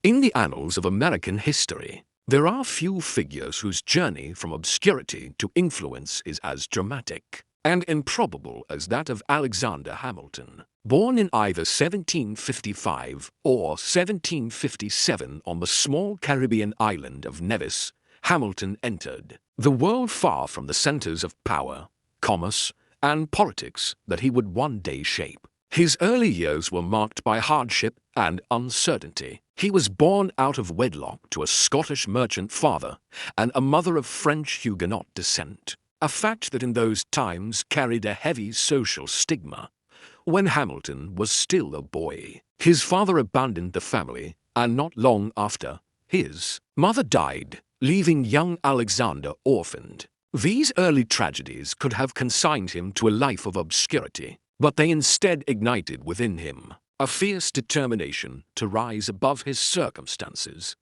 In the annals of American history, there are few figures whose journey from obscurity to influence is as dramatic and improbable as that of Alexander Hamilton. Born in either 1755 or 1757 on the small Caribbean island of Nevis, Hamilton entered the world far from the centers of power, commerce, and politics that he would one day shape. His early years were marked by hardship and uncertainty. He was born out of wedlock to a Scottish merchant father and a mother of French Huguenot descent, a fact that in those times carried a heavy social stigma. When Hamilton was still a boy, his father abandoned the family, and not long after, his mother died, leaving young Alexander orphaned. These early tragedies could have consigned him to a life of obscurity, but they instead ignited within him a fierce determination to rise above his circumstances.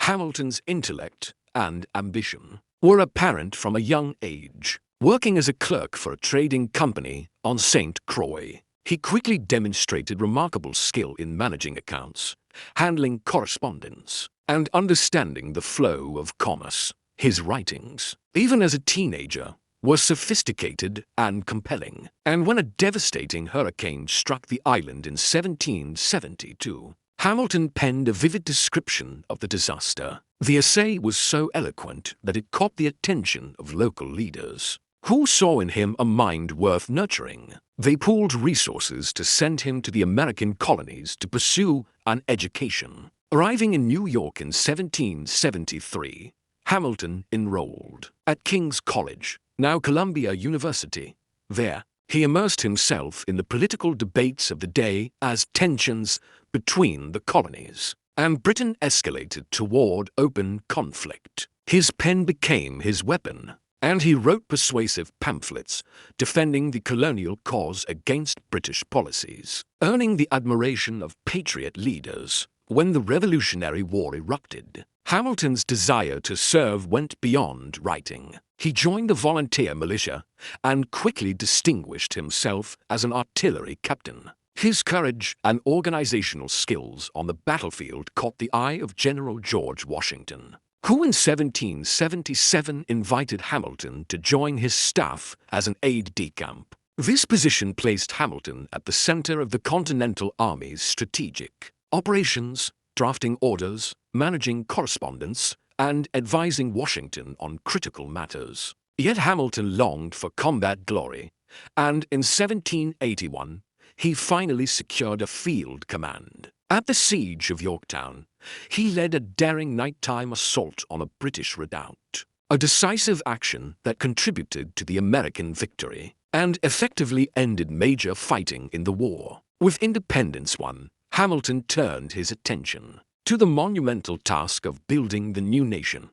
Hamilton's intellect and ambition were apparent from a young age. Working as a clerk for a trading company on St. Croix, he quickly demonstrated remarkable skill in managing accounts, handling correspondence, and understanding the flow of commerce. His writings, even as a teenager, were sophisticated and compelling, and when a devastating hurricane struck the island in 1772, Hamilton penned a vivid description of the disaster. The essay was so eloquent that it caught the attention of local leaders, who saw in him a mind worth nurturing. They pooled resources to send him to the American colonies to pursue an education. Arriving in New York in 1773, Hamilton enrolled at King's College, now Columbia University. There, he immersed himself in the political debates of the day as tensions between the colonies and Britain escalated toward open conflict. His pen became his weapon, and he wrote persuasive pamphlets defending the colonial cause against British policies, earning the admiration of patriot leaders. When the Revolutionary War erupted, Hamilton's desire to serve went beyond writing. He joined the volunteer militia and quickly distinguished himself as an artillery captain. His courage and organizational skills on the battlefield caught the eye of General George Washington, who in 1777 invited Hamilton to join his staff as an aide-de-camp. This position placed Hamilton at the center of the Continental Army's strategic operations, drafting orders, managing correspondence, and advising Washington on critical matters. Yet Hamilton longed for combat glory, and in 1781, he finally secured a field command. At the siege of Yorktown, he led a daring nighttime assault on a British redoubt, a decisive action that contributed to the American victory and effectively ended major fighting in the war. With independence won, Hamilton turned his attention to the monumental task of building the new nation.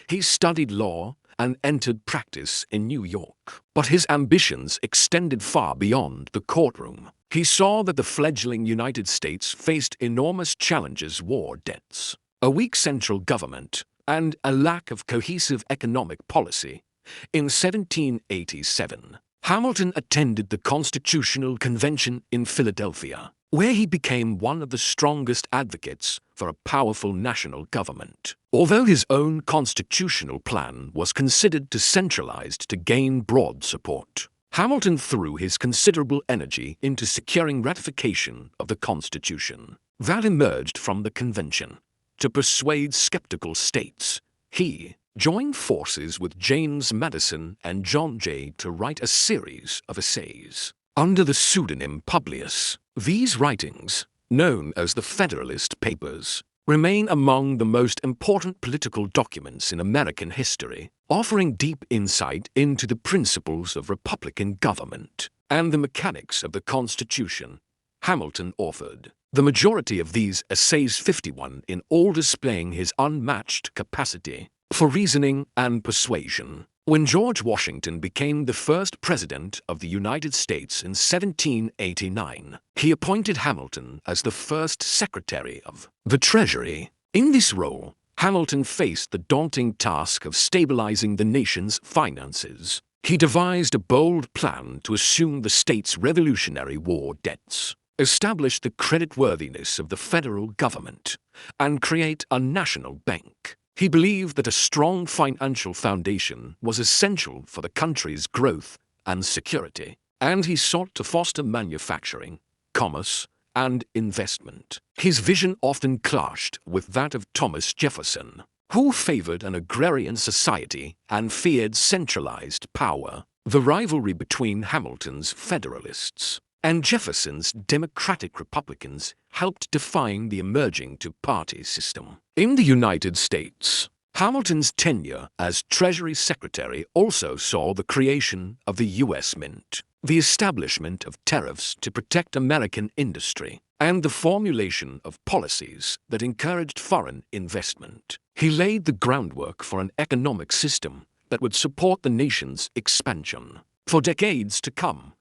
He studied law and entered practice in New York. But his ambitions extended far beyond the courtroom. He saw that the fledgling United States faced enormous challenges: war debts, a weak central government, and a lack of cohesive economic policy. In 1787, Hamilton attended the Constitutional Convention in Philadelphia, where he became one of the strongest advocates for a powerful national government. Although his own constitutional plan was considered too centralized to gain broad support, Hamilton threw his considerable energy into securing ratification of the Constitution that emerged from the convention. To persuade skeptical states, he joined forces with James Madison and John Jay to write a series of essays under the pseudonym Publius. These writings, known as the Federalist Papers, remain among the most important political documents in American history, offering deep insight into the principles of republican government and the mechanics of the Constitution. Hamilton authored the majority of these essays, 51 in all, displaying his unmatched capacity for reasoning and persuasion. When George Washington became the first president of the United States in 1789, he appointed Hamilton as the first Secretary of the Treasury. In this role, Hamilton faced the daunting task of stabilizing the nation's finances. He devised a bold plan to assume the state's Revolutionary War debts, establish the creditworthiness of the federal government, and create a national bank. He believed that a strong financial foundation was essential for the country's growth and security, and he sought to foster manufacturing, commerce, and investment. His vision often clashed with that of Thomas Jefferson, who favored an agrarian society and feared centralized power. The rivalry between Hamilton's Federalists and Jefferson's Democratic Republicans helped define the emerging two-party system. In the United States, Hamilton's tenure as Treasury Secretary also saw the creation of the U.S. Mint, the establishment of tariffs to protect American industry, and the formulation of policies that encouraged foreign investment. He laid the groundwork for an economic system that would support the nation's expansion for decades to come.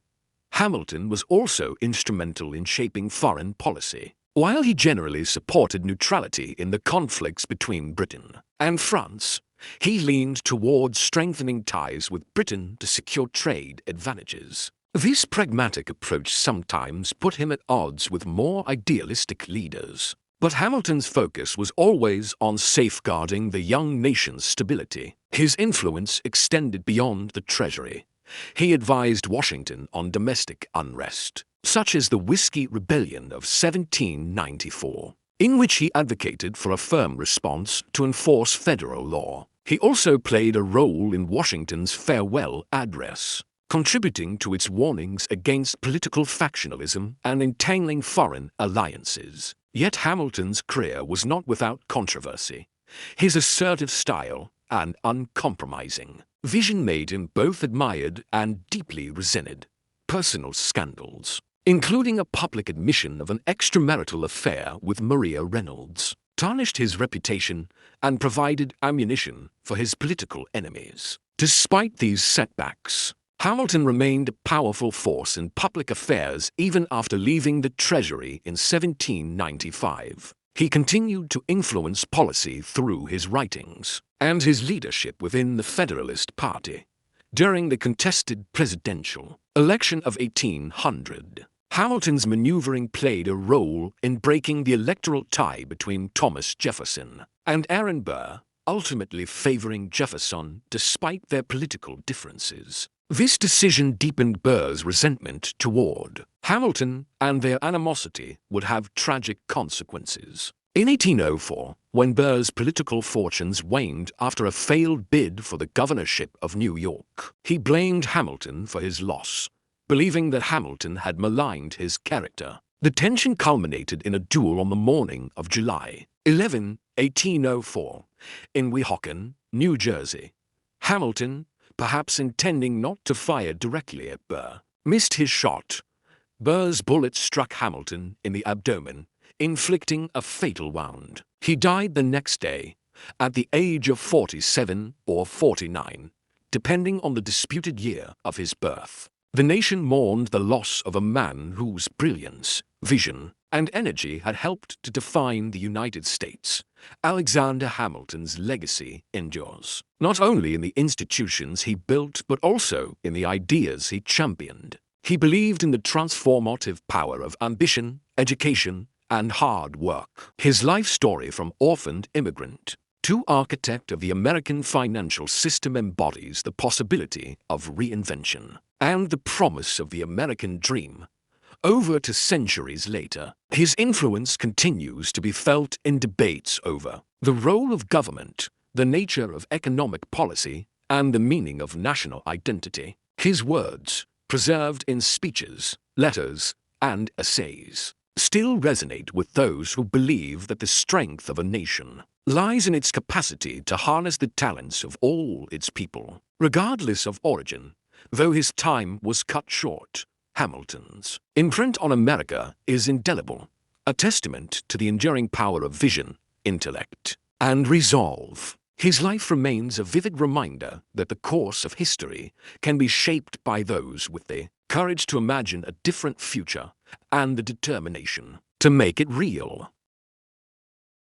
Hamilton was also instrumental in shaping foreign policy. While he generally supported neutrality in the conflicts between Britain and France, he leaned towards strengthening ties with Britain to secure trade advantages. This pragmatic approach sometimes put him at odds with more idealistic leaders. But Hamilton's focus was always on safeguarding the young nation's stability. His influence extended beyond the Treasury. He advised Washington on domestic unrest, such as the Whiskey Rebellion of 1794, in which he advocated for a firm response to enforce federal law. He also played a role in Washington's farewell address, contributing to its warnings against political factionalism and entangling foreign alliances. Yet Hamilton's career was not without controversy. His assertive style and uncompromising vision made him both admired and deeply resented. Personal scandals, including a public admission of an extramarital affair with Maria Reynolds, tarnished his reputation and provided ammunition for his political enemies. Despite these setbacks, Hamilton remained a powerful force in public affairs even after leaving the Treasury in 1795. He continued to influence policy through his writings and his leadership within the Federalist Party. During the contested presidential election of 1800, Hamilton's maneuvering played a role in breaking the electoral tie between Thomas Jefferson and Aaron Burr, ultimately favoring Jefferson despite their political differences. This decision deepened Burr's resentment toward Hamilton, and their animosity would have tragic consequences. In 1804, when Burr's political fortunes waned after a failed bid for the governorship of New York, he blamed Hamilton for his loss, believing that Hamilton had maligned his character. The tension culminated in a duel on the morning of July 11, 1804, in Weehawken, New Jersey. Hamilton, perhaps intending not to fire directly at Burr, missed his shot. Burr's bullet struck Hamilton in the abdomen, inflicting a fatal wound. He died the next day, at the age of 47 or 49, depending on the disputed year of his birth. The nation mourned the loss of a man whose brilliance, vision, and energy had helped to define the United States. Alexander Hamilton's legacy endures, not only in the institutions he built but also in the ideas he championed. He believed in the transformative power of ambition, education, and hard work. His life story from orphaned immigrant to architect of the American financial system embodies the possibility of reinvention and the promise of the American dream. Over to centuries later, his influence continues to be felt in debates over the role of government, the nature of economic policy, and the meaning of national identity. His words, preserved in speeches, letters, and essays, still resonate with those who believe that the strength of a nation lies in its capacity to harness the talents of all its people, regardless of origin. Though his time was cut short, Hamilton's imprint on America is indelible, a testament to the enduring power of vision, intellect, and resolve. His life remains a vivid reminder that the course of history can be shaped by those with the courage to imagine a different future and the determination to make it real.